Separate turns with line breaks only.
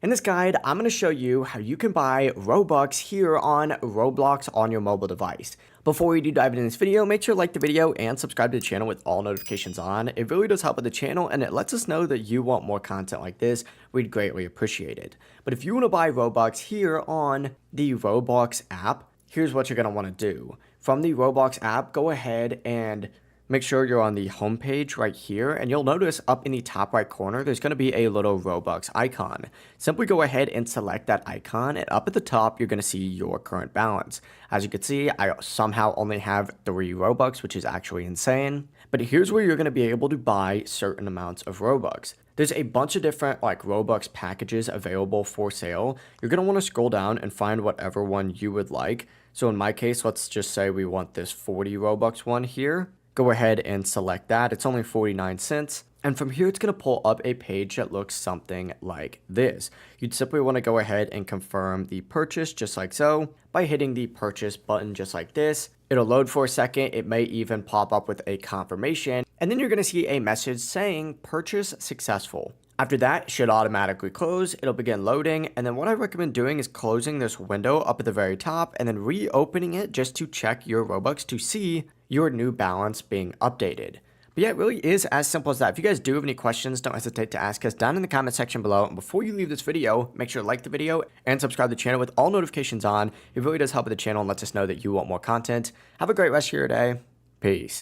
In this guide, I'm going to show you how you can buy Robux here on Roblox on your mobile device. Before we do dive into this video, make sure to like the video and subscribe to the channel with all notifications on. It really does help with the channel and it lets us know that you want more content like this. We'd greatly appreciate it. But if you want to buy Robux here on the Roblox app, here's what you're going to want to do. From the Roblox app, go ahead and make sure you're on the home page right here, and you'll notice up in the top right corner, there's going to be a little Robux icon. Simply go ahead and select that icon, and up at the top, you're going to see your current balance. As you can see, I somehow only have 3 Robux, which is actually insane. But here's where you're going to be able to buy certain amounts of Robux. There's a bunch of different Robux packages available for sale. You're going to want to scroll down and find whatever one you would like. So in my case, let's just say we want this 40 Robux one here. Go ahead and select that. It's only 49 cents. And from here, it's going to pull up a page that looks something like this. You'd simply want to go ahead and confirm the purchase just like so by hitting the purchase button just like this. It'll load for a second. It may even pop up with a confirmation. And then you're going to see a message saying purchase successful. After that, it should automatically close. It'll begin loading. And then what I recommend doing is closing this window up at the very top and then reopening it just to check your Robux to see your new balance being updated. But yeah, it really is as simple as that. If you guys do have any questions, don't hesitate to ask us down in the comment section below. And before you leave this video, make sure to like the video and subscribe to the channel with all notifications on. It really does help with the channel and lets us know that you want more content. Have a great rest of your day. Peace.